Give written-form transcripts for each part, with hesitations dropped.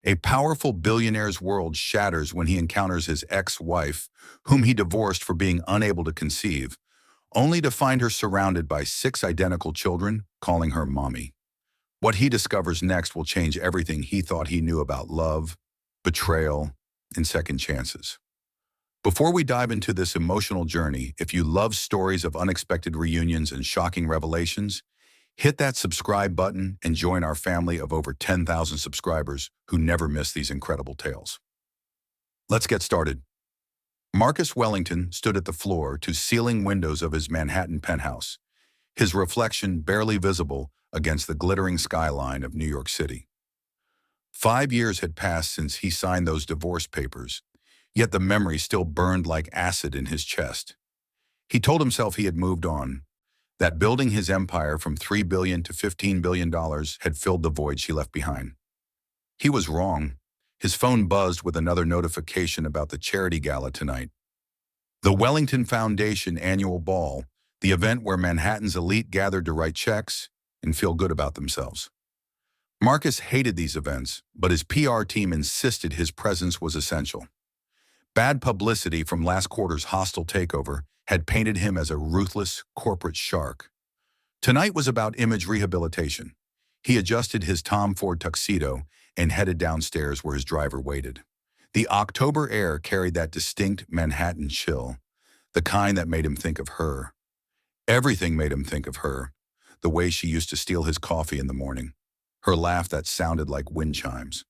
A powerful billionaire's world shatters when he encounters his ex-wife, whom he divorced for being unable to conceive, only to find her surrounded by 6 identical children, calling her mommy. What he discovers next will change everything he thought he knew about love, betrayal, and second chances. Before we dive into this emotional journey, if you love stories of unexpected reunions and shocking revelations, hit that subscribe button and join our family of over 10,000 subscribers who never miss these incredible tales. Let's get started. Marcus Wellington stood at the floor-to-ceiling windows of his Manhattan penthouse, his reflection barely visible against the glittering skyline of New York City. 5 years had passed since he signed those divorce papers, yet the memory still burned like acid in his chest. He told himself he had moved on, that building his empire from $3 billion to $15 billion had filled the void she left behind. He was wrong. His phone buzzed with another notification about the charity gala tonight. The Wellington Foundation annual ball, the event where Manhattan's elite gathered to write checks and feel good about themselves. Marcus hated these events, but his PR team insisted his presence was essential. Bad publicity from last quarter's hostile takeover had painted him as a ruthless corporate shark. Tonight was about image rehabilitation. He adjusted his Tom Ford tuxedo and headed downstairs where his driver waited. The October air carried that distinct Manhattan chill, the kind that made him think of her. Everything made him think of her, the way she used to steal his coffee in the morning, her laugh that sounded like wind chimes.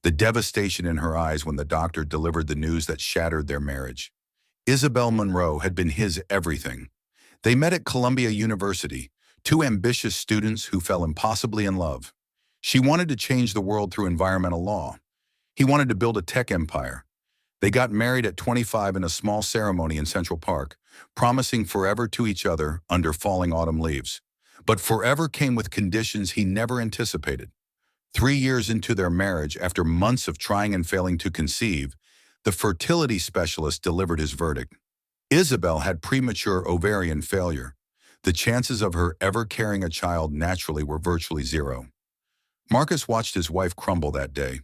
The devastation in her eyes when the doctor delivered the news that shattered their marriage. Isabel Monroe had been his everything. They met at Columbia University, 2 ambitious students who fell impossibly in love. She wanted to change the world through environmental law. He wanted to build a tech empire. They got married at 25 in a small ceremony in Central Park, promising forever to each other under falling autumn leaves. But forever came with conditions he never anticipated. 3 years into their marriage, after months of trying and failing to conceive, the fertility specialist delivered his verdict. Isabel had premature ovarian failure. The chances of her ever carrying a child naturally were virtually zero. Marcus watched his wife crumble that day.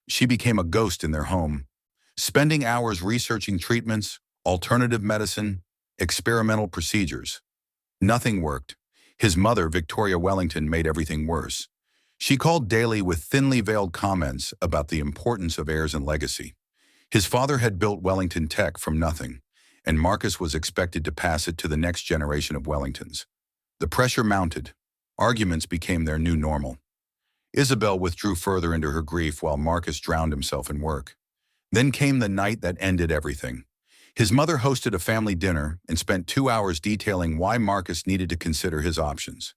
She became a ghost in their home, spending hours researching treatments, alternative medicine, experimental procedures. Nothing worked. His mother, Victoria Wellington, made everything worse. She called daily with thinly veiled comments about the importance of heirs and legacy. His father had built Wellington Tech from nothing, and Marcus was expected to pass it to the next generation of Wellingtons. The pressure mounted. Arguments became their new normal. Isabel withdrew further into her grief while Marcus drowned himself in work. Then came the night that ended everything. His mother hosted a family dinner and spent 2 hours detailing why Marcus needed to consider his options.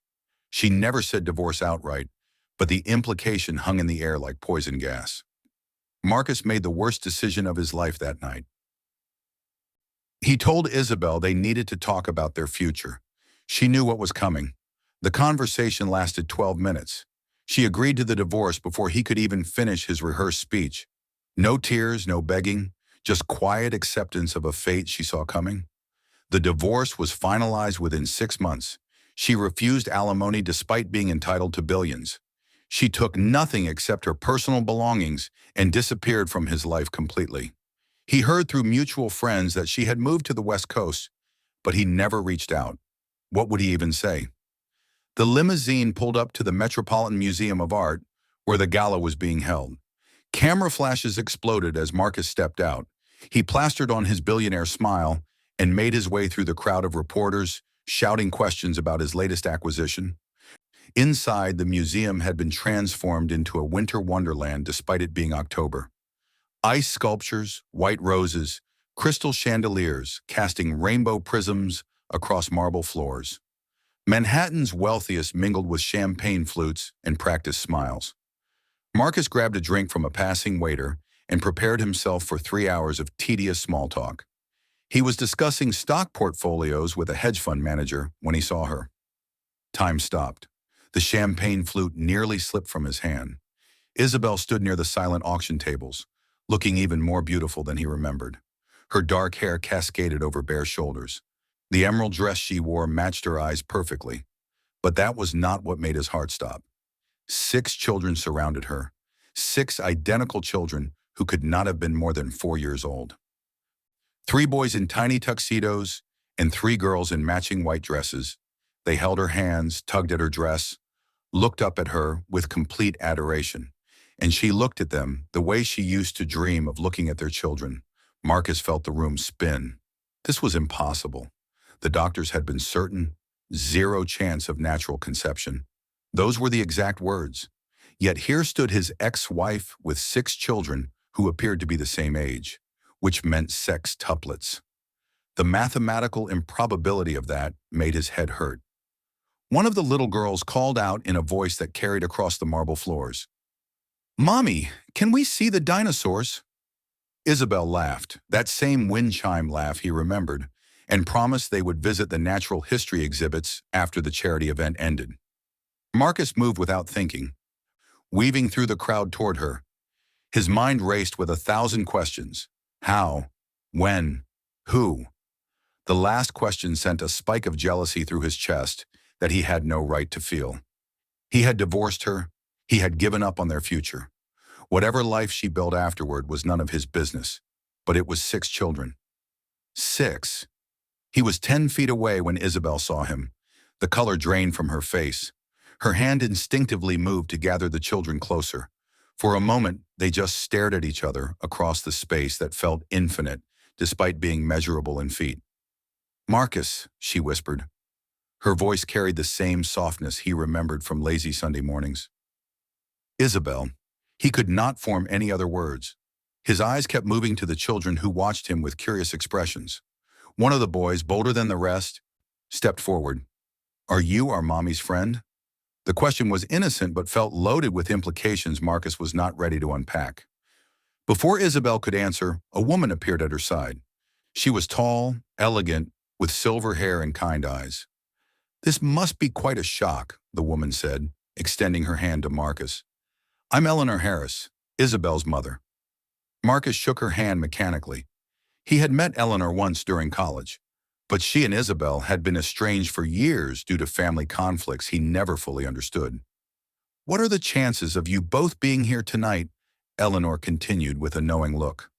She never said divorce outright, but the implication hung in the air like poison gas. Marcus made the worst decision of his life that night. He told Isabel they needed to talk about their future. She knew what was coming. The conversation lasted 12 minutes. She agreed to the divorce before he could even finish his rehearsed speech. No tears, no begging, just quiet acceptance of a fate she saw coming. The divorce was finalized within 6 months. She refused alimony despite being entitled to billions. She took nothing except her personal belongings and disappeared from his life completely. He heard through mutual friends that she had moved to the West Coast, but he never reached out. What would he even say? The limousine pulled up to the Metropolitan Museum of Art, where the gala was being held. Camera flashes exploded as Marcus stepped out. He plastered on his billionaire smile and made his way through the crowd of reporters, shouting questions about his latest acquisition. Inside, the museum had been transformed into a winter wonderland despite it being October. Ice sculptures, white roses, crystal chandeliers casting rainbow prisms across marble floors. Manhattan's wealthiest mingled with champagne flutes and practiced smiles. Marcus grabbed a drink from a passing waiter and prepared himself for 3 hours of tedious small talk. He was discussing stock portfolios with a hedge fund manager when he saw her. Time stopped. The champagne flute nearly slipped from his hand. Isabel stood near the silent auction tables, looking even more beautiful than he remembered. Her dark hair cascaded over bare shoulders. The emerald dress she wore matched her eyes perfectly. But that was not what made his heart stop. 6 children surrounded her. 6 identical children who could not have been more than 4 years old. 3 boys in tiny tuxedos and 3 girls in matching white dresses. They held her hands, tugged at her dress, looked up at her with complete adoration. And she looked at them the way she used to dream of looking at their children. Marcus felt the room spin. This was impossible. The doctors had been certain, 0 chance of natural conception. Those were the exact words. Yet here stood his ex-wife with 6 children who appeared to be the same age, which meant sextuplets. The mathematical improbability of that made his head hurt. One of the little girls called out in a voice that carried across the marble floors, "Mommy, can we see the dinosaurs?" Isabel laughed, that same wind chime laugh he remembered, and promised they would visit the natural history exhibits after the charity event ended. Marcus moved without thinking, weaving through the crowd toward her. His mind raced with 1,000 questions. How? When? Who? The last question sent a spike of jealousy through his chest that he had no right to feel. He had divorced her. He had given up on their future. Whatever life she built afterward was none of his business, but it was 6 children. 6. He was 10 feet away when Isabel saw him. The color drained from her face. Her hand instinctively moved to gather the children closer. For a moment, they just stared at each other across the space that felt infinite, despite being measurable in feet. "Marcus," she whispered. Her voice carried the same softness he remembered from lazy Sunday mornings. "Isabel." He could not form any other words. His eyes kept moving to the children who watched him with curious expressions. One of the boys, bolder than the rest, stepped forward. "Are you our mommy's friend?" The question was innocent but felt loaded with implications Marcus was not ready to unpack. Before Isabel could answer, a woman appeared at her side. She was tall, elegant, with silver hair and kind eyes. "This must be quite a shock," the woman said, extending her hand to Marcus. "I'm Eleanor Harris, Isabel's mother." Marcus shook her hand mechanically. He had met Eleanor once during college, but she and Isabel had been estranged for years due to family conflicts he never fully understood. "What are the chances of you both being here tonight?" Eleanor continued with a knowing look.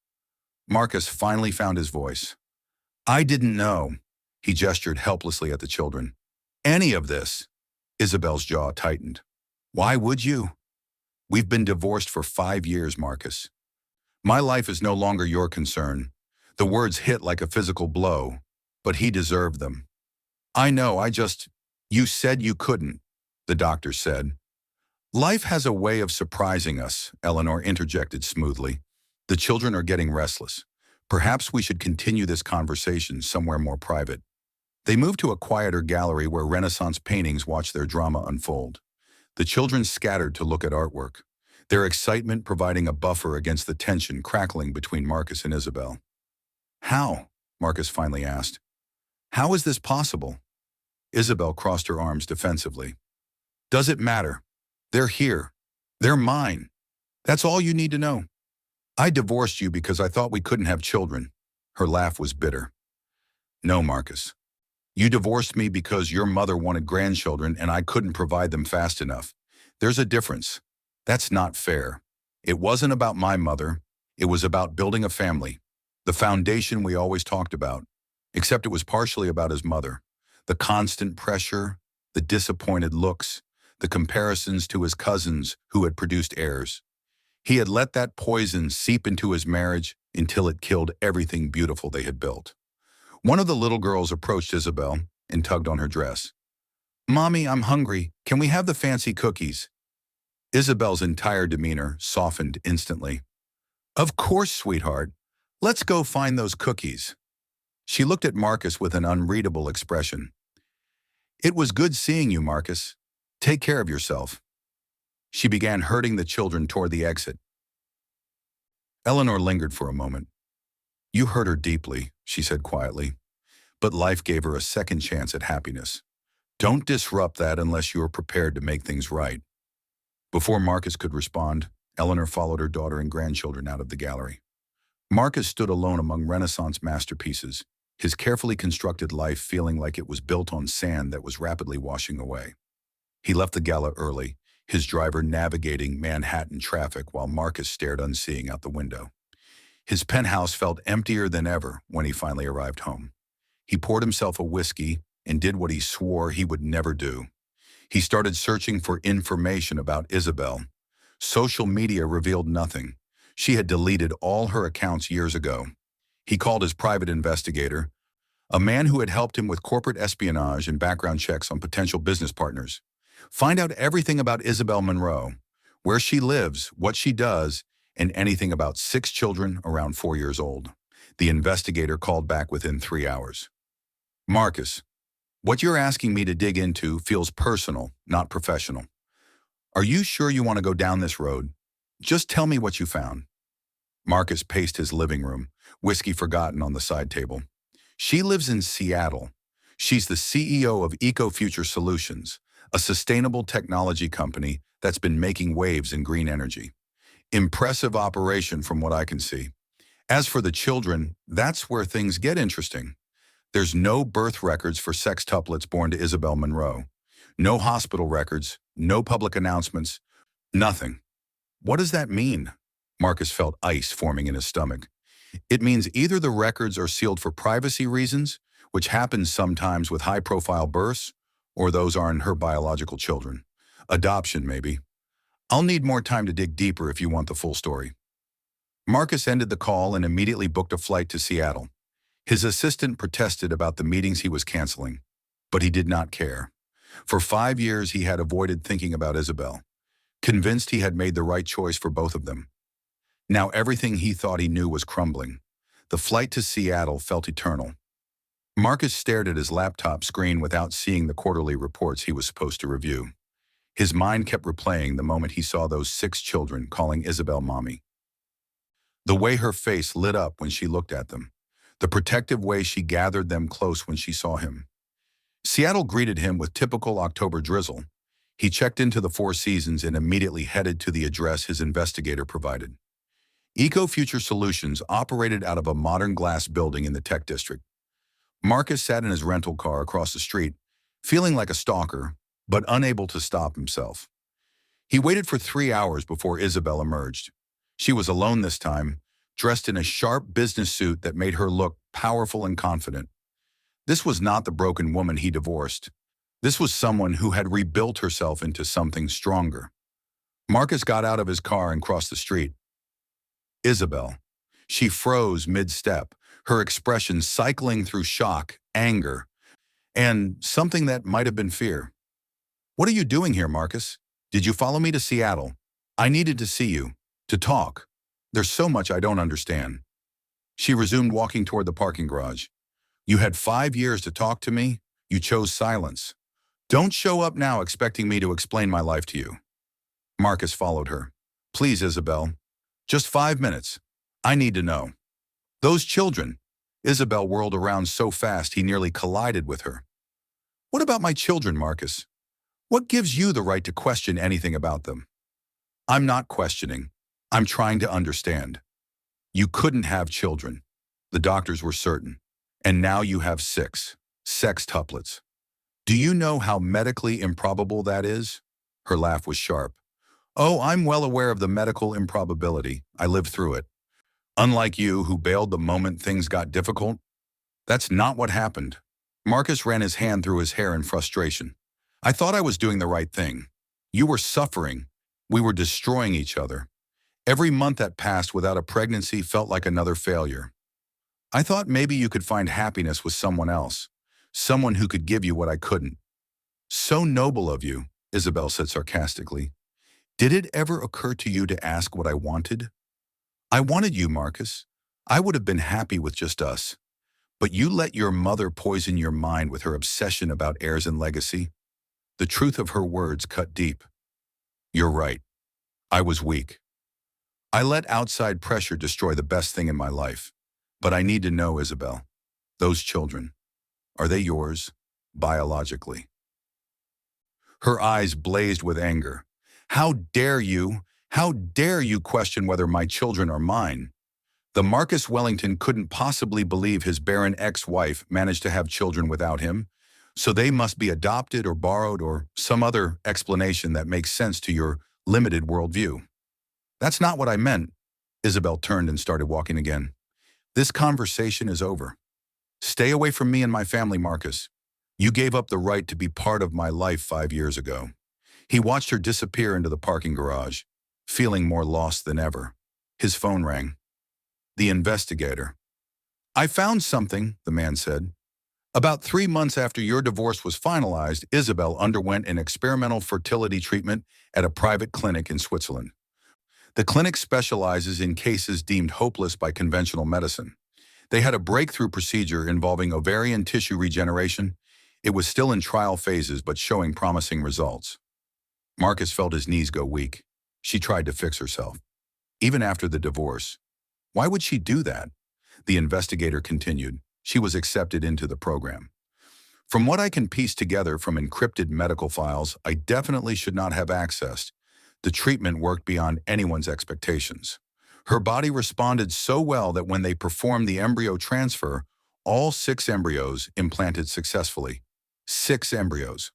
Marcus finally found his voice. "I didn't know." He gestured helplessly at the children. "Any of this." Isabel's jaw tightened. "Why would you?" "We've been divorced for 5 years, Marcus. My life is no longer your concern." The words hit like a physical blow, but he deserved them. "I know, You said you couldn't," the doctor said. "Life has a way of surprising us," Eleanor interjected smoothly. "The children are getting restless. Perhaps we should continue this conversation somewhere more private." They moved to a quieter gallery where Renaissance paintings watched their drama unfold. The children scattered to look at artwork, their excitement providing a buffer against the tension crackling between Marcus and Isabel. "How?" Marcus finally asked. "How is this possible?" Isabel crossed her arms defensively. "Does it matter? They're here. They're mine. That's all you need to know. I divorced you because I thought we couldn't have children." Her laugh was bitter. "No, Marcus. You divorced me because your mother wanted grandchildren and I couldn't provide them fast enough. There's a difference. That's not fair. It wasn't about my mother. It was about building a family. The foundation we always talked about. Except it was partially about his mother. The constant pressure, the disappointed looks, the comparisons to his cousins who had produced heirs. He had let that poison seep into his marriage until it killed everything beautiful they had built." One of the little girls approached Isabel and tugged on her dress. "Mommy, I'm hungry. Can we have the fancy cookies?" Isabel's entire demeanor softened instantly. "Of course, sweetheart. Let's go find those cookies." She looked at Marcus with an unreadable expression. "It was good seeing you, Marcus. Take care of yourself." She began herding the children toward the exit. Eleanor lingered for a moment. "You hurt her deeply," she said quietly, "but life gave her a second chance at happiness. Don't disrupt that unless you are prepared to make things right." Before Marcus could respond, Eleanor followed her daughter and grandchildren out of the gallery. Marcus stood alone among Renaissance masterpieces, his carefully constructed life feeling like it was built on sand that was rapidly washing away. He left the gala early, his driver navigating Manhattan traffic while Marcus stared unseeing out the window. His penthouse felt emptier than ever when he finally arrived home. He poured himself a whiskey and did what he swore he would never do. He started searching for information about Isabel. Social media revealed nothing. She had deleted all her accounts years ago. He called his private investigator, a man who had helped him with corporate espionage and background checks on potential business partners. Find out everything about Isabel Monroe, where she lives, what she does, and anything about 6 children around 4 years old. The investigator called back within 3 hours. Marcus, what you're asking me to dig into feels personal, not professional. Are you sure you want to go down this road? Just tell me what you found. Marcus paced his living room, whiskey forgotten on the side table. She lives in Seattle. She's the CEO of EcoFuture Solutions, a sustainable technology company that's been making waves in green energy. Impressive operation from what I can see. As for the children, that's where things get interesting. There's no birth records for sextuplets born to Isabel Monroe. No hospital records, no public announcements, nothing. What does that mean? Marcus felt ice forming in his stomach. It means either the records are sealed for privacy reasons, which happens sometimes with high-profile births, or those aren't her biological children. Adoption, maybe. I'll need more time to dig deeper if you want the full story. Marcus ended the call and immediately booked a flight to Seattle. His assistant protested about the meetings he was canceling, but he did not care. For 5 years, he had avoided thinking about Isabel, convinced he had made the right choice for both of them. Now everything he thought he knew was crumbling. The flight to Seattle felt eternal. Marcus stared at his laptop screen without seeing the quarterly reports he was supposed to review. His mind kept replaying the moment he saw those 6 children calling Isabel mommy. The way her face lit up when she looked at them. The protective way she gathered them close when she saw him. Seattle greeted him with typical October drizzle. He checked into the Four Seasons and immediately headed to the address his investigator provided. EcoFuture Solutions operated out of a modern glass building in the tech district. Marcus sat in his rental car across the street, feeling like a stalker, but unable to stop himself. He waited for 3 hours before Isabel emerged. She was alone this time, dressed in a sharp business suit that made her look powerful and confident. This was not the broken woman he divorced. This was someone who had rebuilt herself into something stronger. Marcus got out of his car and crossed the street. Isabel. She froze mid-step, her expression cycling through shock, anger, and something that might have been fear. What are you doing here, Marcus? Did you follow me to Seattle? I needed to see you, to talk. There's so much I don't understand. She resumed walking toward the parking garage. You had 5 years to talk to me. You chose silence. Don't show up now expecting me to explain my life to you. Marcus followed her. Please, Isabel. Just 5 minutes. I need to know. Those children. Isabel whirled around so fast he nearly collided with her. What about my children, Marcus? What gives you the right to question anything about them? I'm not questioning. I'm trying to understand. You couldn't have children. The doctors were certain. And now you have 6. Sextuplets. Do you know how medically improbable that is? Her laugh was sharp. Oh, I'm well aware of the medical improbability. I lived through it. Unlike you, who bailed the moment things got difficult, that's not what happened. Marcus ran his hand through his hair in frustration. I thought I was doing the right thing. You were suffering. We were destroying each other. Every month that passed without a pregnancy felt like another failure. I thought maybe you could find happiness with someone else, someone who could give you what I couldn't. So noble of you, Isabel said sarcastically. Did it ever occur to you to ask what I wanted? I wanted you, Marcus. I would have been happy with just us. But you let your mother poison your mind with her obsession about heirs and legacy. The truth of her words cut deep. You're right. I was weak. I let outside pressure destroy the best thing in my life. But I need to know, Isabel, those children, are they yours, biologically? Her eyes blazed with anger. How dare you? How dare you question whether my children are mine? The Marcus Wellington couldn't possibly believe his barren ex-wife managed to have children without him. So they must be adopted or borrowed or some other explanation that makes sense to your limited worldview. That's not what I meant. Isabel turned and started walking again. This conversation is over. Stay away from me and my family, Marcus. You gave up the right to be part of my life 5 years ago. He watched her disappear into the parking garage, feeling more lost than ever. His phone rang. The investigator. I found something, the man said. About 3 months after your divorce was finalized, Isabel underwent an experimental fertility treatment at a private clinic in Switzerland. The clinic specializes in cases deemed hopeless by conventional medicine. They had a breakthrough procedure involving ovarian tissue regeneration. It was still in trial phases but showing promising results. Marcus felt his knees go weak. She tried to fix herself. Even after the divorce. Why would she do that? The investigator continued. She was accepted into the program. From what I can piece together from encrypted medical files, I definitely should not have accessed. The treatment worked beyond anyone's expectations. Her body responded so well that when they performed the embryo transfer, all 6 embryos implanted successfully. 6 embryos.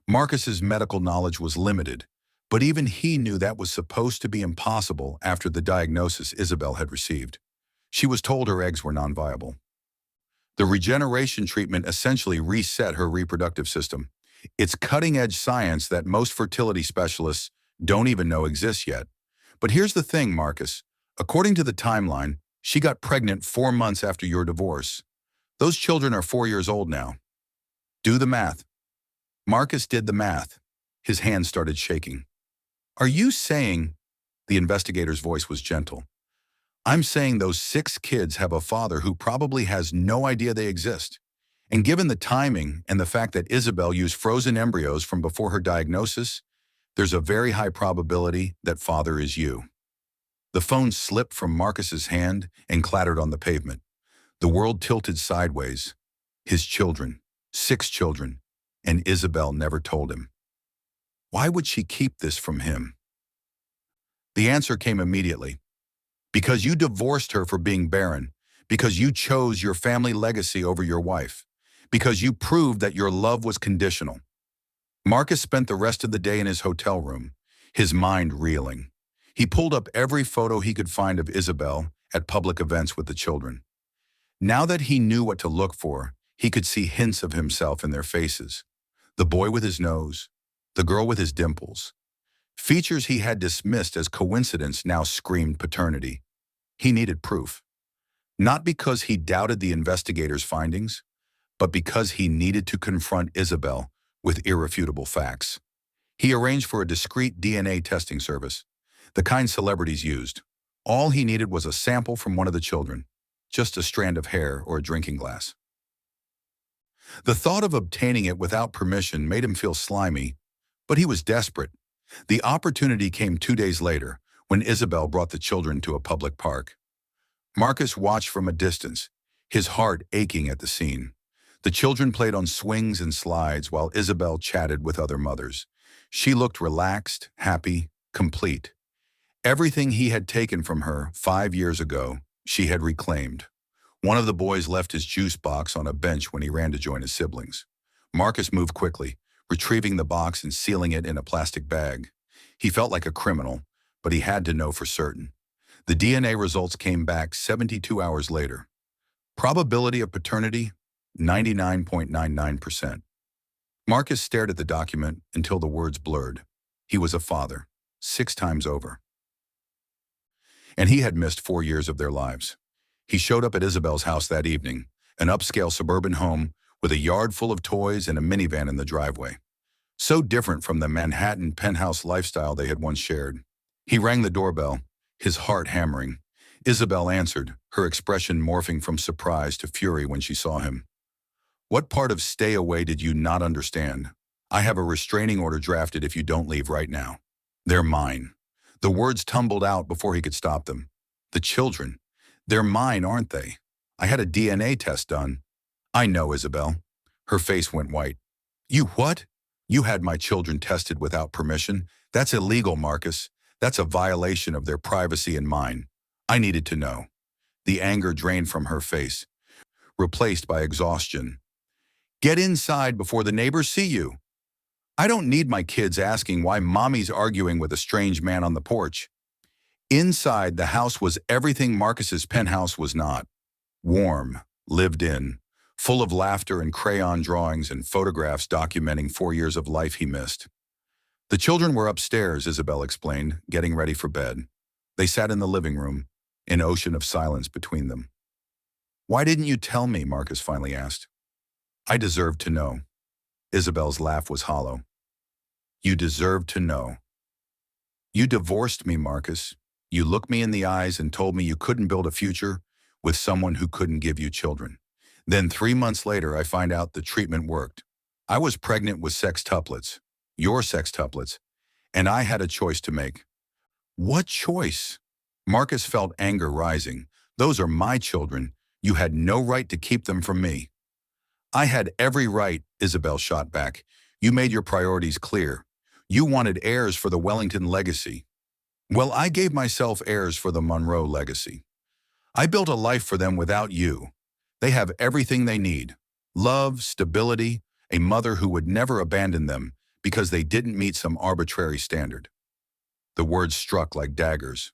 Marcus's medical knowledge was limited, but even he knew that was supposed to be impossible after the diagnosis Isabel had received. She was told her eggs were non-viable. The regeneration treatment essentially reset her reproductive system. It's cutting-edge science that most fertility specialists don't even know exists yet. But here's the thing, Marcus. According to the timeline, she got pregnant 4 months after your divorce. Those children are 4 years old now. Do the math. Marcus did the math. His hands started shaking. Are you saying, the investigator's voice was gentle, I'm saying those 6 kids have a father who probably has no idea they exist. And given the timing and the fact that Isabel used frozen embryos from before her diagnosis, there's a very high probability that father is you. The phone slipped from Marcus's hand and clattered on the pavement. The world tilted sideways. His children, 6 children, and Isabel never told him. Why would she keep this from him? The answer came immediately. Because you divorced her for being barren, because you chose your family legacy over your wife, because you proved that your love was conditional. Marcus spent the rest of the day in his hotel room, his mind reeling. He pulled up every photo he could find of Isabel at public events with the children. Now that he knew what to look for, he could see hints of himself in their faces. The boy with his nose, the girl with his dimples. Features he had dismissed as coincidence now screamed paternity. He needed proof. Not because he doubted the investigator's findings, but because he needed to confront Isabel with irrefutable facts. He arranged for a discreet DNA testing service, the kind celebrities used. All he needed was a sample from one of the children, just a strand of hair or a drinking glass. The thought of obtaining it without permission made him feel slimy, but he was desperate. The opportunity came 2 days later, when Isabel brought the children to a public park. Marcus watched from a distance, his heart aching at the scene. The children played on swings and slides while Isabel chatted with other mothers. She looked relaxed, happy, complete. Everything he had taken from her 5 years ago, she had reclaimed. One of the boys left his juice box on a bench when he ran to join his siblings. Marcus moved quickly, retrieving the box and sealing it in a plastic bag. He felt like a criminal, but he had to know for certain. The DNA results came back 72 hours later. Probability of paternity, 99.99%. Marcus stared at the document until the words blurred. He was a father, 6 times over. And he had missed 4 years of their lives. He showed up at Isabel's house that evening, an upscale suburban home with a yard full of toys and a minivan in the driveway. So different from the Manhattan penthouse lifestyle they had once shared. He rang the doorbell, his heart hammering. Isabel answered, her expression morphing from surprise to fury when she saw him. What part of stay away did you not understand? I have a restraining order drafted if you don't leave right now. They're mine. The words tumbled out before he could stop them. The children. They're mine, aren't they? I had a DNA test done. I know, Isabel. Her face went white. You what? You had my children tested without permission? That's illegal, Marcus. That's a violation of their privacy and mine. I needed to know. The anger drained from her face, replaced by exhaustion. Get inside before the neighbors see you. I don't need my kids asking why mommy's arguing with a strange man on the porch. Inside, the house was everything Marcus's penthouse was not. Warm, lived in, full of laughter and crayon drawings and photographs documenting 4 years of life he missed. The children were upstairs, Isabel explained, getting ready for bed. They sat in the living room, an ocean of silence between them. Why didn't you tell me? Marcus finally asked. I deserved to know. Isabel's laugh was hollow. You deserved to know. You divorced me, Marcus. You looked me in the eyes and told me you couldn't build a future with someone who couldn't give you children. Then 3 months later, I find out the treatment worked. I was pregnant with sextuplets, your sextuplets, and I had a choice to make. What choice? Marcus felt anger rising. Those are my children. You had no right to keep them from me. I had every right, Isabel shot back. You made your priorities clear. You wanted heirs for the Wellington legacy. Well, I gave myself heirs for the Monroe legacy. I built a life for them without you. They have everything they need. Love, stability, a mother who would never abandon them because they didn't meet some arbitrary standard. The words struck like daggers.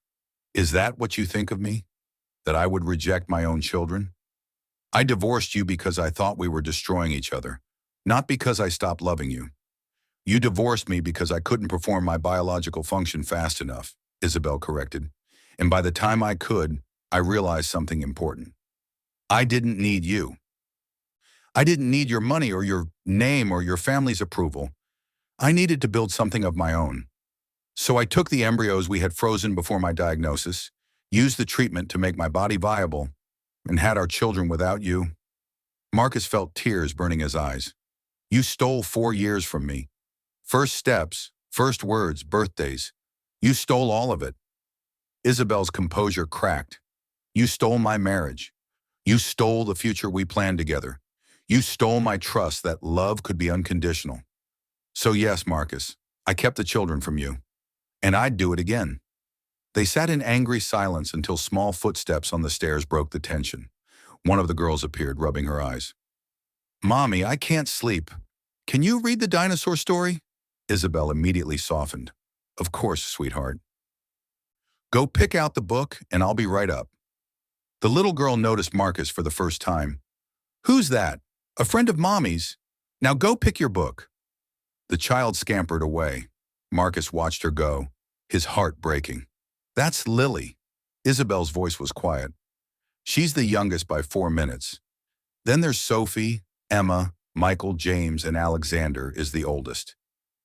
Is that what you think of me? That I would reject my own children? I divorced you because I thought we were destroying each other, not because I stopped loving you. You divorced me because I couldn't perform my biological function fast enough, Isabel corrected. And by the time I could, I realized something important. I didn't need you. I didn't need your money or your name or your family's approval. I needed to build something of my own. So I took the embryos we had frozen before my diagnosis, used the treatment to make my body viable, and had our children without you. Marcus felt tears burning his eyes. You stole 4 years from me. First steps, first words, birthdays. You stole all of it. Isabel's composure cracked. You stole my marriage. You stole the future we planned together. You stole my trust that love could be unconditional. So yes, Marcus, I kept the children from you. And I'd do it again. They sat in angry silence until small footsteps on the stairs broke the tension. One of the girls appeared, rubbing her eyes. Mommy, I can't sleep. Can you read the dinosaur story? Isabel immediately softened. Of course, sweetheart. Go pick out the book and I'll be right up. The little girl noticed Marcus for the first time. Who's that? A friend of Mommy's? Now go pick your book. The child scampered away. Marcus watched her go, his heart breaking. That's Lily. Isabel's voice was quiet. She's the youngest by 4 minutes. Then there's Sophie, Emma, Michael, James, and Alexander is the oldest.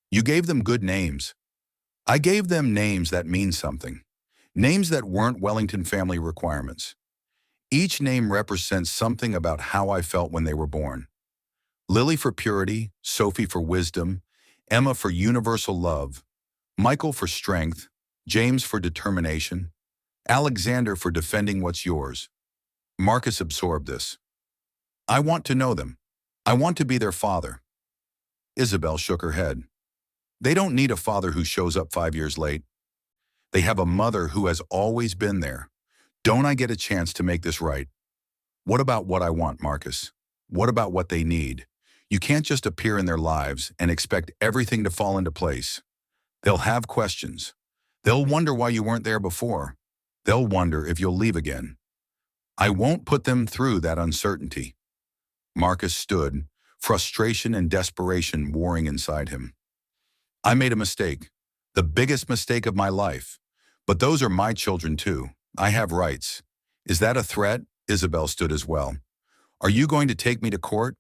You gave them good names. I gave them names that mean something. Names that weren't Wellington family requirements. Each name represents something about how I felt when they were born. Lily for purity, Sophie for wisdom, Emma for universal love, Michael for strength, James for determination, Alexander for defending what's yours. Marcus absorbed this. I want to know them. I want to be their father. Isabel shook her head. They don't need a father who shows up 5 years late. They have a mother who has always been there. Don't I get a chance to make this right? What about what I want, Marcus? What about what they need? You can't just appear in their lives and expect everything to fall into place. They'll have questions. They'll wonder why you weren't there before. They'll wonder if you'll leave again. I won't put them through that uncertainty. Marcus stood, frustration and desperation warring inside him. I made a mistake, the biggest mistake of my life. But those are my children too. I have rights. Is that a threat? Isabel stood as well. Are you going to take me to court?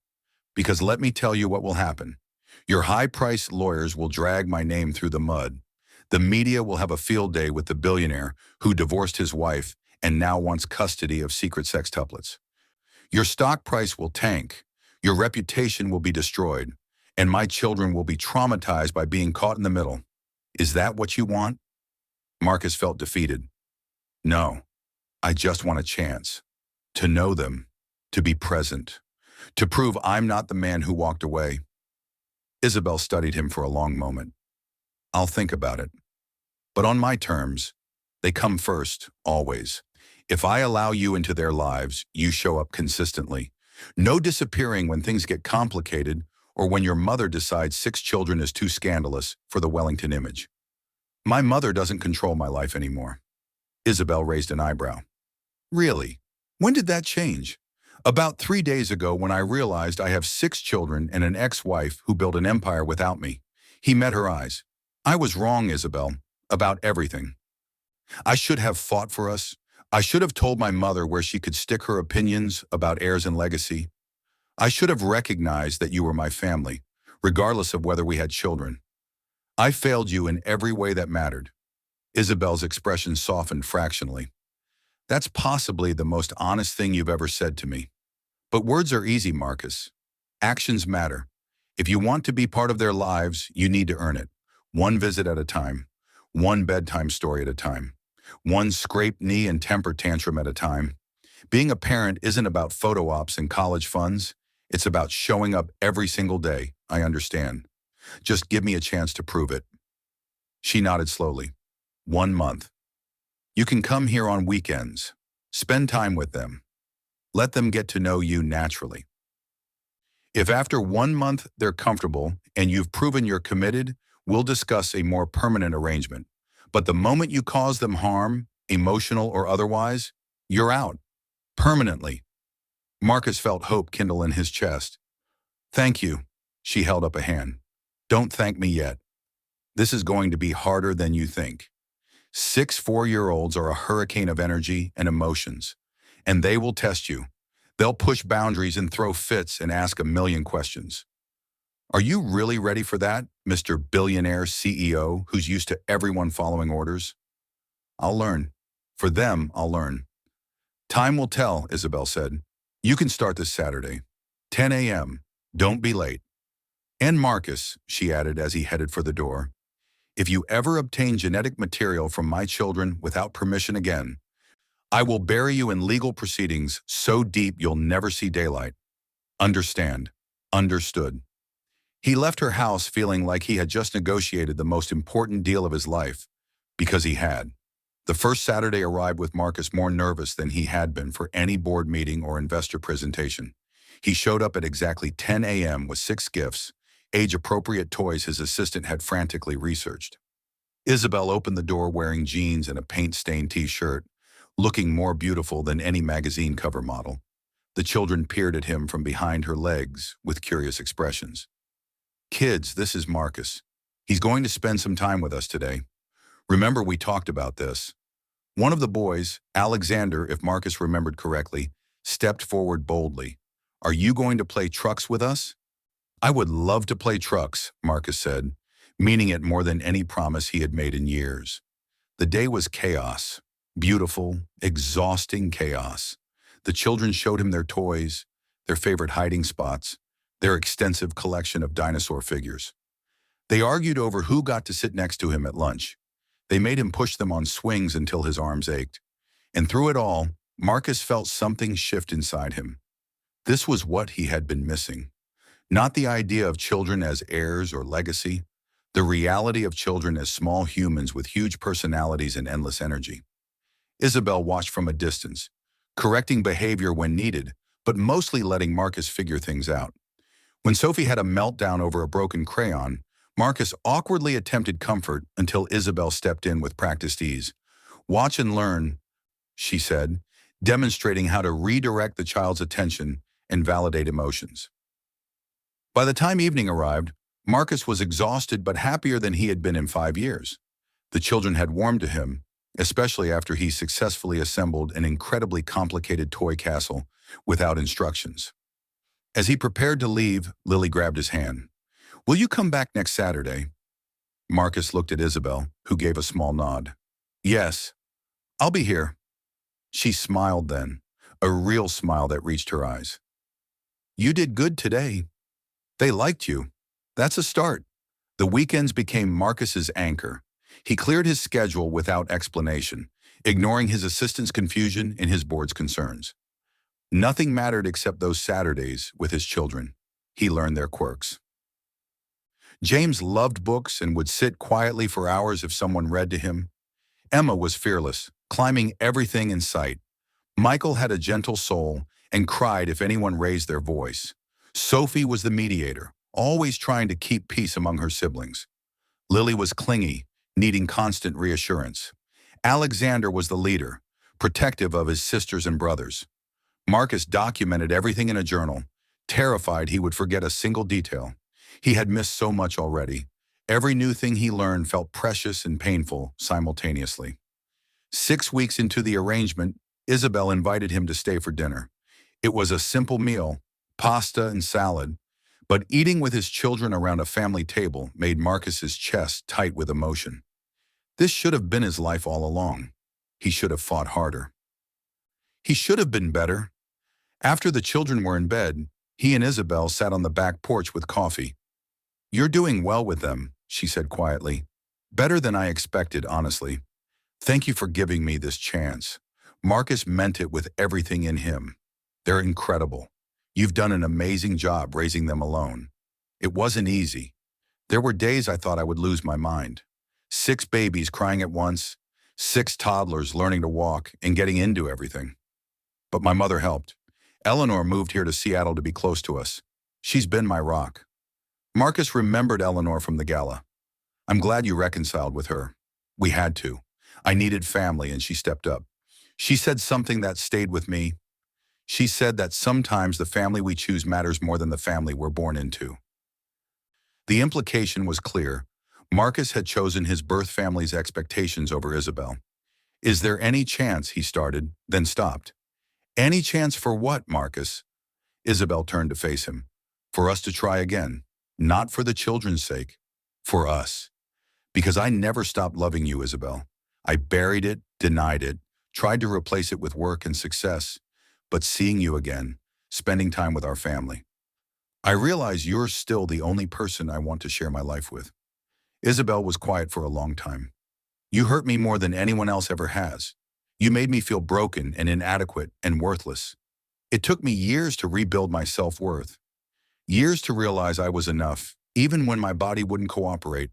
Because let me tell you what will happen. Your high-priced lawyers will drag my name through the mud. The media will have a field day with the billionaire who divorced his wife and now wants custody of secret sextuplets. Your stock price will tank. Your reputation will be destroyed. And my children will be traumatized by being caught in the middle. Is that what you want? Marcus felt defeated. No, I just want a chance. To know them. To be present. To prove I'm not the man who walked away. Isabel studied him for a long moment. I'll think about it. But on my terms, they come first, always. If I allow you into their lives, you show up consistently. No disappearing when things get complicated or when your mother decides 6 children is too scandalous for the Wellington image. My mother doesn't control my life anymore. Isabel raised an eyebrow. Really? When did that change? About 3 days ago when I realized I have 6 children and an ex-wife who built an empire without me. He met her eyes. I was wrong, Isabel, about everything. I should have fought for us. I should have told my mother where she could stick her opinions about heirs and legacy. I should have recognized that you were my family, regardless of whether we had children. I failed you in every way that mattered. Isabel's expression softened fractionally. That's possibly the most honest thing you've ever said to me. But words are easy, Marcus. Actions matter. If you want to be part of their lives, you need to earn it. One visit at a time. One bedtime story at a time. One scraped knee and temper tantrum at a time. Being a parent isn't about photo ops and college funds. It's about showing up every single day. I understand. Just give me a chance to prove it. She nodded slowly. 1 month. You can come here on weekends. Spend time with them. Let them get to know you naturally. If after 1 month they're comfortable and you've proven you're committed, we'll discuss a more permanent arrangement. But the moment you cause them harm, emotional or otherwise, you're out. Permanently. Marcus felt hope kindle in his chest. Thank you. She held up a hand. Don't thank me yet. This is going to be harder than you think. 6 4-year-olds are a hurricane of energy and emotions, and they will test you. They'll push boundaries and throw fits and ask a million questions. Are you really ready for that, Mr. Billionaire CEO who's used to everyone following orders? I'll learn. For them, I'll learn. Time will tell, Isabel said. You can start this Saturday. 10 a.m. Don't be late. And Marcus, she added as he headed for the door, if you ever obtain genetic material from my children without permission again, I will bury you in legal proceedings so deep you'll never see daylight. Understand. Understood. He left her house feeling like he had just negotiated the most important deal of his life, because he had. The first Saturday arrived with Marcus more nervous than he had been for any board meeting or investor presentation. He showed up at exactly 10 a.m. with 6 gifts, age-appropriate toys his assistant had frantically researched. Isabel opened the door wearing jeans and a paint-stained t-shirt, looking more beautiful than any magazine cover model. The children peered at him from behind her legs with curious expressions. Kids, this is Marcus. He's going to spend some time with us today. Remember, we talked about this. One of the boys, Alexander, if Marcus remembered correctly, stepped forward boldly. Are you going to play trucks with us? I would love to play trucks, Marcus said, meaning it more than any promise he had made in years. The day was chaos. Beautiful, exhausting chaos. The children showed him their toys, their favorite hiding spots, their extensive collection of dinosaur figures. They argued over who got to sit next to him at lunch. They made him push them on swings until his arms ached. And through it all, Marcus felt something shift inside him. This was what he had been missing. Not the idea of children as heirs or legacy, the reality of children as small humans with huge personalities and endless energy. Isabel watched from a distance, correcting behavior when needed, but mostly letting Marcus figure things out. When Sophie had a meltdown over a broken crayon, Marcus awkwardly attempted comfort until Isabel stepped in with practiced ease. Watch and learn, she said, demonstrating how to redirect the child's attention and validate emotions. By the time evening arrived, Marcus was exhausted but happier than he had been in 5 years. The children had warmed to him, especially after he successfully assembled an incredibly complicated toy castle without instructions. As he prepared to leave, Lily grabbed his hand. Will you come back next Saturday? Marcus looked at Isabel, who gave a small nod. Yes, I'll be here. She smiled then, a real smile that reached her eyes. You did good today. They liked you. That's a start. The weekends became Marcus's anchor. He cleared his schedule without explanation, ignoring his assistant's confusion and his board's concerns. Nothing mattered except those Saturdays with his children. He learned their quirks. James loved books and would sit quietly for hours if someone read to him. Emma was fearless, climbing everything in sight. Michael had a gentle soul and cried if anyone raised their voice. Sophie was the mediator, always trying to keep peace among her siblings. Lily was clingy, needing constant reassurance. Alexander was the leader, protective of his sisters and brothers. Marcus documented everything in a journal, terrified he would forget a single detail. He had missed so much already. Every new thing he learned felt precious and painful simultaneously. 6 weeks into the arrangement, Isabel invited him to stay for dinner. It was a simple meal, pasta and salad, but eating with his children around a family table made Marcus's chest tight with emotion. This should have been his life all along. He should have fought harder. He should have been better. After the children were in bed, he and Isabel sat on the back porch with coffee. "You're doing well with them," she said quietly. "Better than I expected, honestly. Thank you for giving me this chance." Marcus meant it with everything in him. "They're incredible. You've done an amazing job raising them alone. It wasn't easy. There were days I thought I would lose my mind. 6 babies crying at once, 6 toddlers learning to walk and getting into everything. But my mother helped. Eleanor moved here to Seattle to be close to us. She's been my rock." Marcus remembered Eleanor from the gala. "I'm glad you reconciled with her. We had to. I needed family and she stepped up. She said something that stayed with me. She said that sometimes the family we choose matters more than the family we're born into." The implication was clear. Marcus had chosen his birth family's expectations over Isabel. "Is there any chance," he started, then stopped. "Any chance for what, Marcus?" Isabel turned to face him. "For us to try again. Not for the children's sake. For us. Because I never stopped loving you, Isabel. I buried it, denied it, tried to replace it with work and success. But seeing you again, spending time with our family, I realize you're still the only person I want to share my life with." Isabel was quiet for a long time. "You hurt me more than anyone else ever has. You made me feel broken and inadequate and worthless. It took me years to rebuild my self-worth. Years to realize I was enough, even when my body wouldn't cooperate.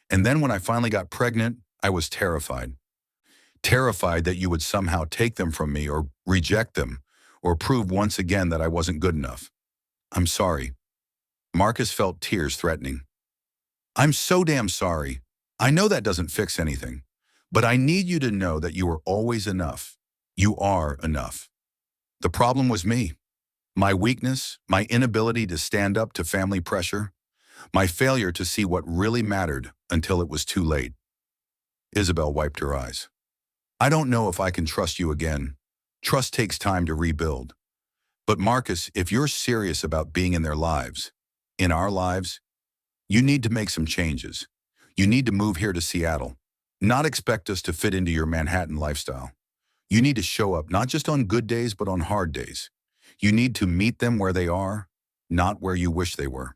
And then when I finally got pregnant, I was terrified. Terrified that you would somehow take them from me or reject them, or prove once again that I wasn't good enough. I'm sorry." Marcus felt tears threatening. "I'm so damn sorry. I know that doesn't fix anything. But I need you to know that you are always enough. You are enough. The problem was me. My weakness, my inability to stand up to family pressure, my failure to see what really mattered until it was too late." Isabel wiped her eyes. "I don't know if I can trust you again. Trust takes time to rebuild. But Marcus, if you're serious about being in their lives, in our lives, you need to make some changes. You need to move here to Seattle. Not expect us to fit into your Manhattan lifestyle. You need to show up not just on good days, but on hard days. You need to meet them where they are, not where you wish they were.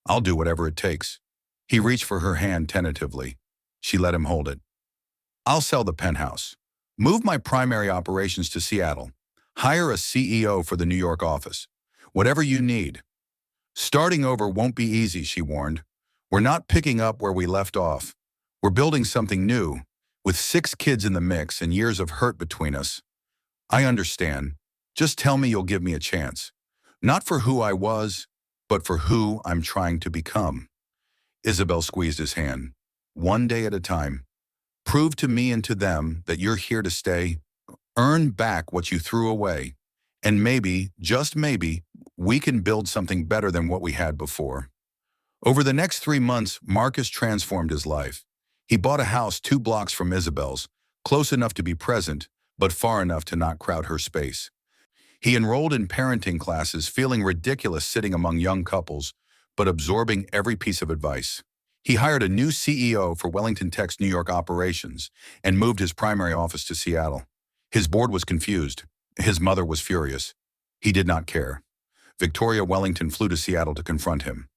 I'll do whatever it takes." He reached for her hand tentatively. She let him hold it. "I'll sell the penthouse. Move my primary operations to Seattle. Hire a CEO for the New York office. Whatever you need. Starting over won't be easy," she warned. "We're not picking up where we left off. We're building something new, with 6 kids in the mix and years of hurt between us. I understand. Just tell me you'll give me a chance. Not for who I was, but for who I'm trying to become." Isabel squeezed his hand. "One day at a time. Prove to me and to them that you're here to stay. Earn back what you threw away. And maybe, just maybe, we can build something better than what we had before." Over the next 3 months, Marcus transformed his life. He bought a house 2 blocks from Isabel's, close enough to be present, but far enough to not crowd her space. He enrolled in parenting classes, feeling ridiculous sitting among young couples, but absorbing every piece of advice. He hired a new CEO for Wellington Tech's New York operations and moved his primary office to Seattle. His board was confused. His mother was furious. He did not care. Victoria Wellington flew to Seattle to confront him.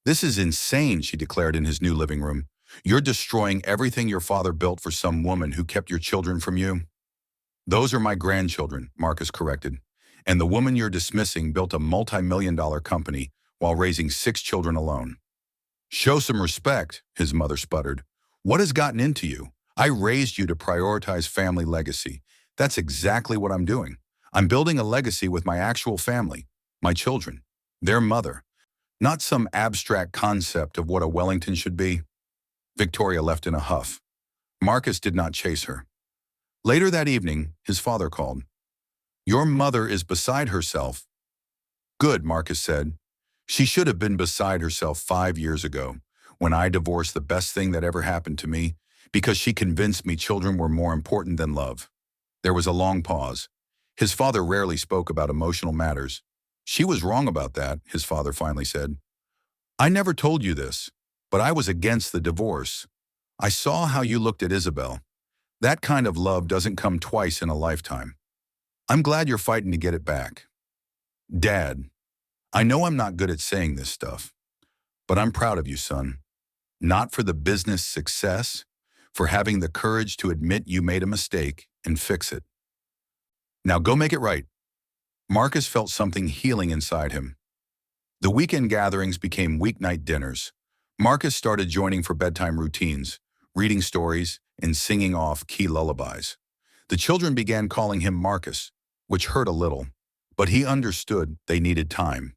"This is insane," she declared in his new living room. "You're destroying everything your father built for some woman who kept your children from you." "Those are my grandchildren," Marcus corrected. "And the woman you're dismissing built a multi-million-dollar company while raising 6 children alone." "Show some respect," his mother sputtered. "What has gotten into you? I raised you to prioritize family legacy. That's exactly what I'm doing. I'm building a legacy with my actual family, my children, their mother, not some abstract concept of what a Wellington should be. Victoria left in a huff. Marcus did not chase her. Later that evening, his father called. Your mother is beside herself. Good, Marcus said. She should have been beside herself 5 years ago, when I divorced the best thing that ever happened to me, because she convinced me children were more important than love. There was a long pause. His father rarely spoke about emotional matters. She was wrong about that, his father finally said. I never told you this, but I was against the divorce. I saw how you looked at Isabel. That kind of love doesn't come twice in a lifetime. I'm glad you're fighting to get it back. Dad, I know I'm not good at saying this stuff, but I'm proud of you, son. Not for the business success, for having the courage to admit you made a mistake and fix it. Now go make it right. Marcus felt something healing inside him. The weekend gatherings became weeknight dinners. Marcus started joining for bedtime routines, reading stories, and singing off key lullabies. The children began calling him Marcus, which hurt a little, but he understood they needed time.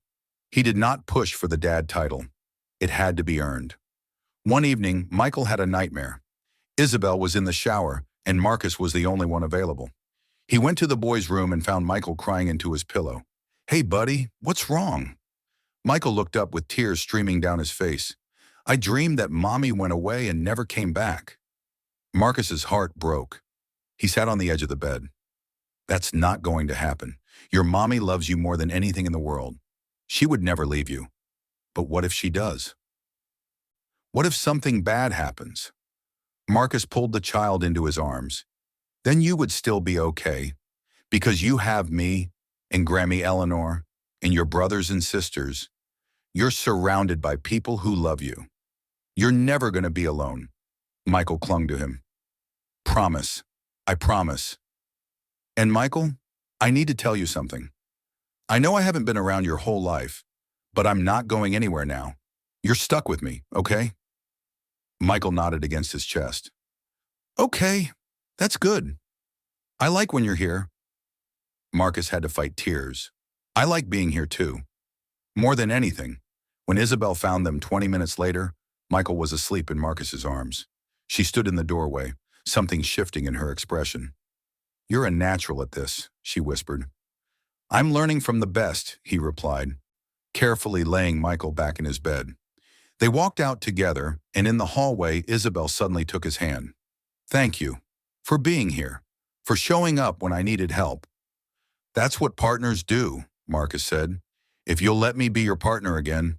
He did not push for the dad title. It had to be earned. One evening, Michael had a nightmare. Isabel was in the shower, and Marcus was the only one available. He went to the boy's room and found Michael crying into his pillow. Hey, buddy, what's wrong? Michael looked up with tears streaming down his face. I dreamed that Mommy went away and never came back. Marcus's heart broke. He sat on the edge of the bed. That's not going to happen. Your mommy loves you more than anything in the world. She would never leave you. But what if she does? What if something bad happens? Marcus pulled the child into his arms. Then you would still be okay, because you have me and Grammy Eleanor and your brothers and sisters. You're surrounded by people who love you. You're never going to be alone. Michael clung to him. Promise. I promise. And Michael, I need to tell you something. I know I haven't been around your whole life, but I'm not going anywhere now. You're stuck with me, okay? Michael nodded against his chest. Okay, that's good. I like when you're here. Marcus had to fight tears. I like being here too. More than anything, when Isabel found them 20 minutes later, Michael was asleep in Marcus's arms. She stood in the doorway, something shifting in her expression. You're a natural at this, she whispered. I'm learning from the best, he replied, carefully laying Michael back in his bed. They walked out together, and in the hallway, Isabel suddenly took his hand. Thank you for being here, for showing up when I needed help. That's what partners do, Marcus said. If you'll let me be your partner again.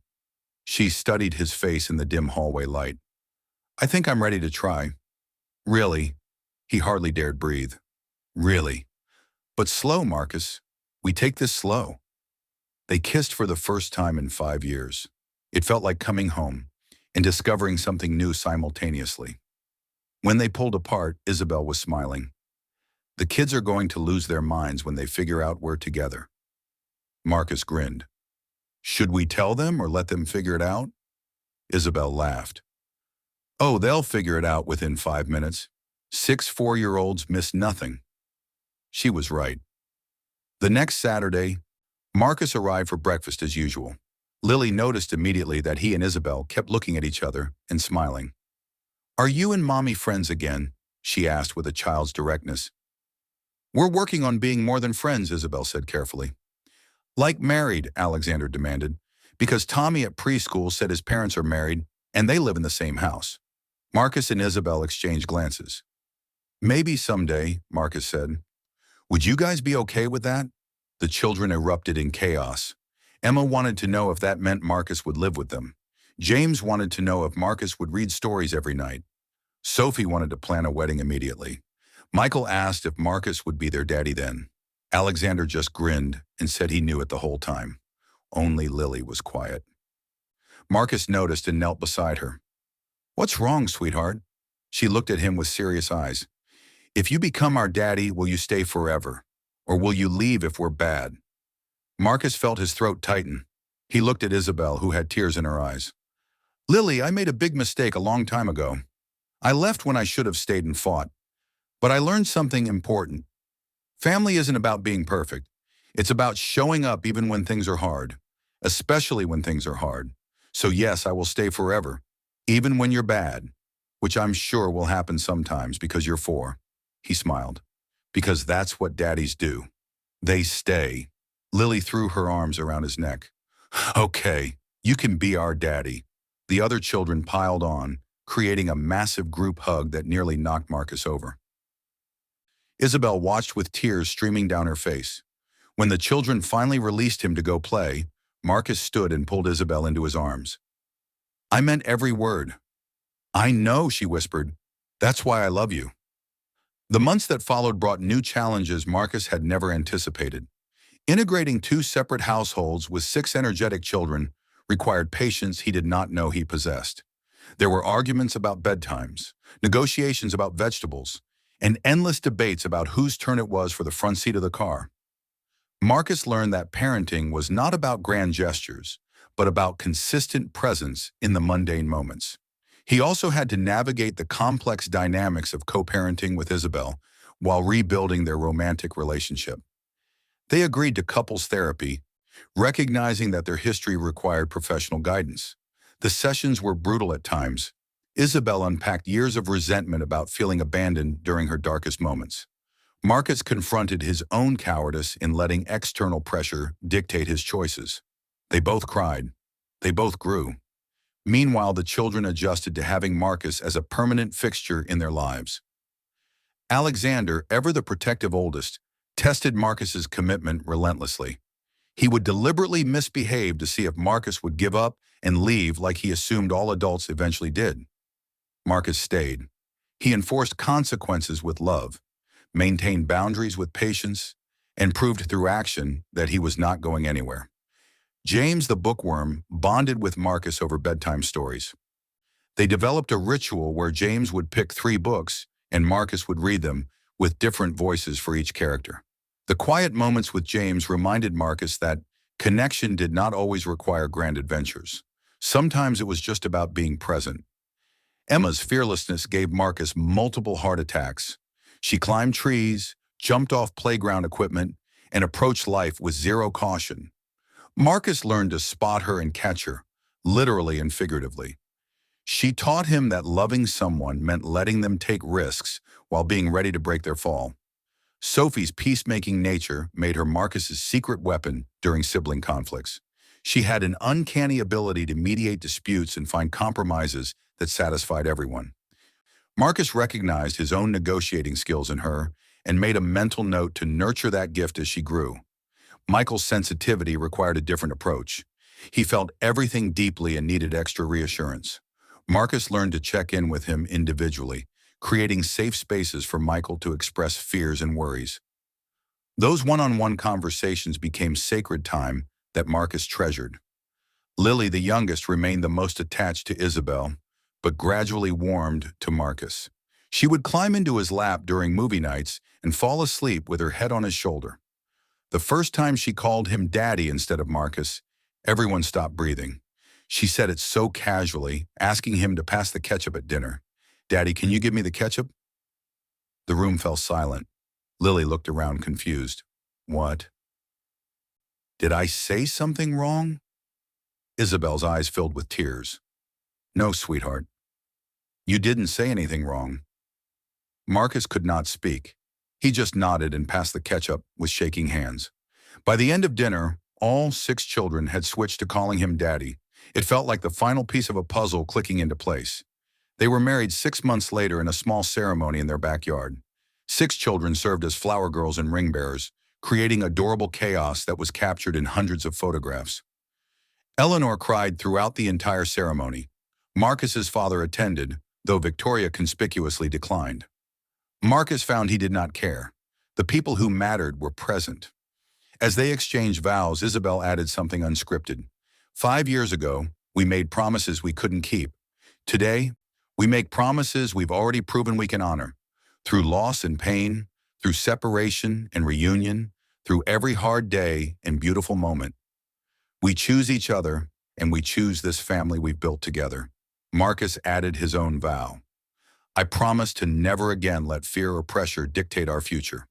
She studied his face in the dim hallway light. I think I'm ready to try. Really? He hardly dared breathe. Really? But slow, Marcus. We take this slow. They kissed for the first time in 5 years. It felt like coming home and discovering something new simultaneously. When they pulled apart, Isabel was smiling. The kids are going to lose their minds when they figure out we're together. Marcus grinned. Should we tell them or let them figure it out? Isabel laughed. Oh, they'll figure it out within 5 minutes. 6 4-year-olds miss nothing. She was right. The next Saturday, Marcus arrived for breakfast as usual. Lily noticed immediately that he and Isabel kept looking at each other and smiling. Are you and Mommy friends again? She asked with a child's directness. We're working on being more than friends, Isabel said carefully. Like married, Alexander demanded, because Tommy at preschool said his parents are married and they live in the same house. Marcus and Isabel exchanged glances. Maybe someday, Marcus said. Would you guys be okay with that? The children erupted in chaos. Emma wanted to know if that meant Marcus would live with them. James wanted to know if Marcus would read stories every night. Sophie wanted to plan a wedding immediately. Michael asked if Marcus would be their daddy then. Alexander just grinned and said he knew it the whole time. Only Lily was quiet. Marcus noticed and knelt beside her. What's wrong, sweetheart? She looked at him with serious eyes. If you become our daddy, will you stay forever? Or will you leave if we're bad? Marcus felt his throat tighten. He looked at Isabel, who had tears in her eyes. Lily, I made a big mistake a long time ago. I left when I should have stayed and fought. But I learned something important. Family isn't about being perfect. It's about showing up even when things are hard, especially when things are hard. So yes, I will stay forever, even when you're bad, which I'm sure will happen sometimes because you're four. He smiled. Because that's what daddies do. They stay. Lily threw her arms around his neck. Okay, you can be our daddy. The other children piled on, creating a massive group hug that nearly knocked Marcus over. Isabel watched with tears streaming down her face. When the children finally released him to go play, Marcus stood and pulled Isabel into his arms. I meant every word. I know, she whispered. That's why I love you. The months that followed brought new challenges Marcus had never anticipated. Integrating two separate households with six energetic children required patience he did not know he possessed. There were arguments about bedtimes, negotiations about vegetables, and endless debates about whose turn it was for the front seat of the car. Marcus learned that parenting was not about grand gestures, but about consistent presence in the mundane moments. He also had to navigate the complex dynamics of co-parenting with Isabel while rebuilding their romantic relationship. They agreed to couples therapy, recognizing that their history required professional guidance. The sessions were brutal at times. Isabel unpacked years of resentment about feeling abandoned during her darkest moments. Marcus confronted his own cowardice in letting external pressure dictate his choices. They both cried. They both grew. Meanwhile, the children adjusted to having Marcus as a permanent fixture in their lives. Alexander, ever the protective oldest, tested Marcus's commitment relentlessly. He would deliberately misbehave to see if Marcus would give up and leave like he assumed all adults eventually did. Marcus stayed. He enforced consequences with love, maintained boundaries with patience, and proved through action that he was not going anywhere. James the bookworm bonded with Marcus over bedtime stories. They developed a ritual where James would pick 3 books and Marcus would read them with different voices for each character. The quiet moments with James reminded Marcus that connection did not always require grand adventures. Sometimes it was just about being present. Emma's fearlessness gave Marcus multiple heart attacks. She climbed trees, jumped off playground equipment, and approached life with zero caution. Marcus learned to spot her and catch her, literally and figuratively. She taught him that loving someone meant letting them take risks while being ready to break their fall. Sophie's peacemaking nature made her Marcus's secret weapon during sibling conflicts. She had an uncanny ability to mediate disputes and find compromises that satisfied everyone. Marcus recognized his own negotiating skills in her and made a mental note to nurture that gift as she grew. Michael's sensitivity required a different approach. He felt everything deeply and needed extra reassurance. Marcus learned to check in with him individually, creating safe spaces for Michael to express fears and worries. Those one-on-one conversations became sacred time that Marcus treasured. Lily, the youngest, remained the most attached to Isabel, but gradually warmed to Marcus. She would climb into his lap during movie nights and fall asleep with her head on his shoulder. The first time she called him Daddy instead of Marcus, everyone stopped breathing. She said it so casually, asking him to pass the ketchup at dinner. Daddy, can you give me the ketchup? The room fell silent. Lily looked around confused. What? Did I say something wrong? Isabel's eyes filled with tears. No, sweetheart. You didn't say anything wrong. Marcus could not speak. He just nodded and passed the ketchup with shaking hands. By the end of dinner, all 6 children had switched to calling him Daddy. It felt like the final piece of a puzzle clicking into place. They were married 6 months later in a small ceremony in their backyard. 6 children served as flower girls and ring bearers, creating adorable chaos that was captured in hundreds of photographs. Eleanor cried throughout the entire ceremony. Marcus's father attended, though Victoria conspicuously declined. Marcus found he did not care. The people who mattered were present. As they exchanged vows, Isabel added something unscripted. 5 years ago, we made promises we couldn't keep. Today, we make promises we've already proven we can honor. Through loss and pain, through separation and reunion, through every hard day and beautiful moment. We choose each other, and we choose this family we've built together. Marcus added his own vow. I promise to never again let fear or pressure dictate our future.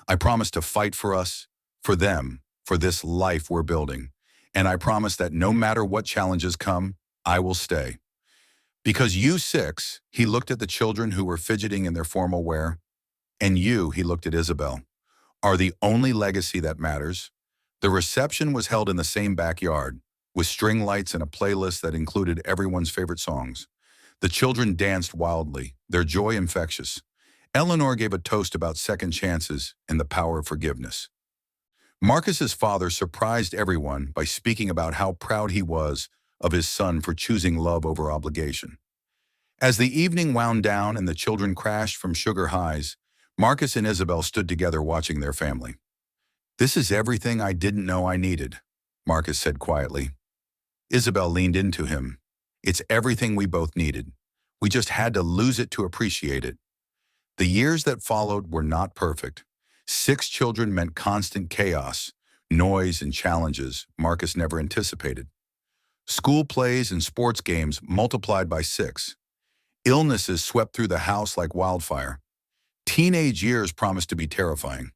I promise to fight for us, for them, for this life we're building. And I promise that no matter what challenges come, I will stay. Because you six, he looked at the children who were fidgeting in their formal wear, and you, he looked at Isabel, are the only legacy that matters. The reception was held in the same backyard, with string lights and a playlist that included everyone's favorite songs. The children danced wildly, their joy infectious. Eleanor gave a toast about second chances and the power of forgiveness. Marcus's father surprised everyone by speaking about how proud he was of his son for choosing love over obligation. As the evening wound down and the children crashed from sugar highs, Marcus and Isabel stood together watching their family. "This is everything I didn't know I needed," Marcus said quietly. Isabel leaned into him. "It's everything we both needed. We just had to lose it to appreciate it." The years that followed were not perfect. 6 children meant constant chaos, noise, and challenges Marcus never anticipated. School plays and sports games multiplied by 6. Illnesses swept through the house like wildfire. Teenage years promised to be terrifying.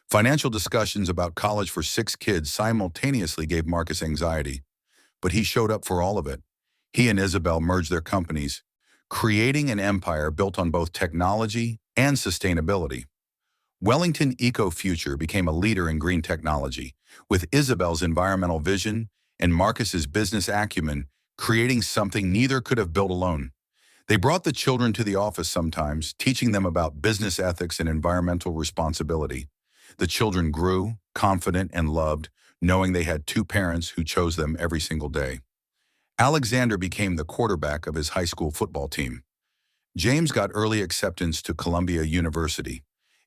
Financial discussions about college for 6 kids simultaneously gave Marcus anxiety, but he showed up for all of it. He and Isabel merged their companies, creating an empire built on both technology and sustainability. Wellington Eco-Future became a leader in green technology, with Isabel's environmental vision and Marcus's business acumen creating something neither could have built alone. They brought the children to the office sometimes, teaching them about business ethics and environmental responsibility. The children grew, confident and loved, knowing they had 2 parents who chose them every single day. Alexander became the quarterback of his high school football team. James got early acceptance to Columbia University.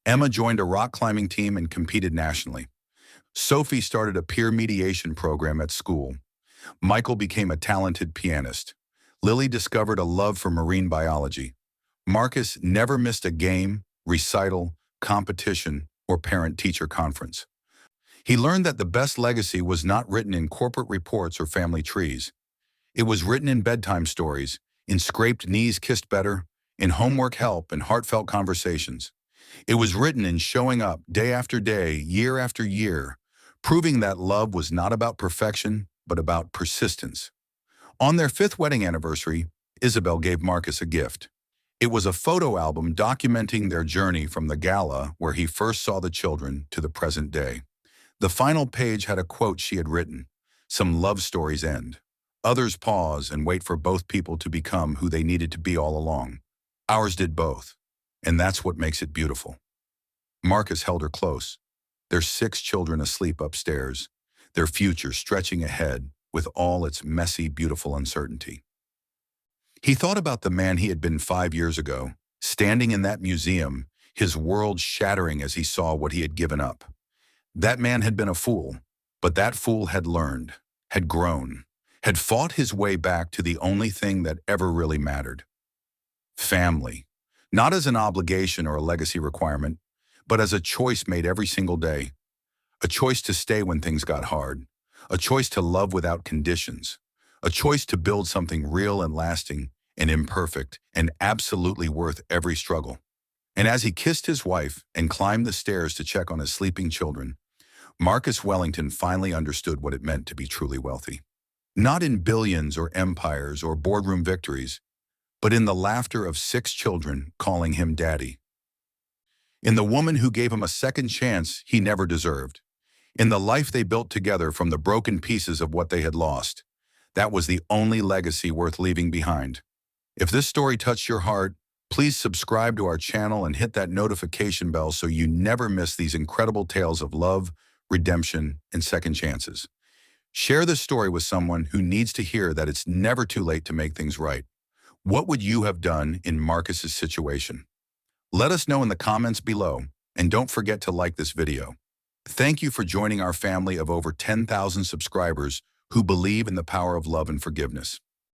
Emma joined a rock climbing team and competed nationally. Sophie started a peer mediation program at school. Michael became a talented pianist. Lily discovered a love for marine biology. Marcus never missed a game, recital, competition, or parent-teacher conference. He learned that the best legacy was not written in corporate reports or family trees. It was written in bedtime stories, in scraped knees kissed better, in homework help and heartfelt conversations. It was written in showing up day after day, year after year, proving that love was not about perfection, but about persistence. On their 5th wedding anniversary, Isabel gave Marcus a gift. It was a photo album documenting their journey from the gala where he first saw the children to the present day. The final page had a quote she had written: "Some love stories end. Others pause and wait for both people to become who they needed to be all along. Ours did both, and that's what makes it beautiful." Marcus held her close, their 6 children asleep upstairs, their future stretching ahead with all its messy, beautiful uncertainty. He thought about the man he had been 5 years ago, standing in that museum, his world shattering as he saw what he had given up. That man had been a fool, but that fool had learned, had grown, had fought his way back to the only thing that ever really mattered: family. Not as an obligation or a legacy requirement, but as a choice made every single day. A choice to stay when things got hard. A choice to love without conditions. A choice to build something real and lasting and imperfect and absolutely worth every struggle. And as he kissed his wife and climbed the stairs to check on his sleeping children, Marcus Wellington finally understood what it meant to be truly wealthy. Not in billions or empires or boardroom victories, but in the laughter of 6 children calling him daddy. In the woman who gave him a second chance he never deserved. In the life they built together from the broken pieces of what they had lost. That was the only legacy worth leaving behind. If this story touched your heart, please subscribe to our channel and hit that notification bell so you never miss these incredible tales of love, redemption, and second chances. Share this story with someone who needs to hear that it's never too late to make things right. What would you have done in Marcus's situation? Let us know in the comments below, and don't forget to like this video. Thank you for joining our family of over 10,000 subscribers who believe in the power of love and forgiveness.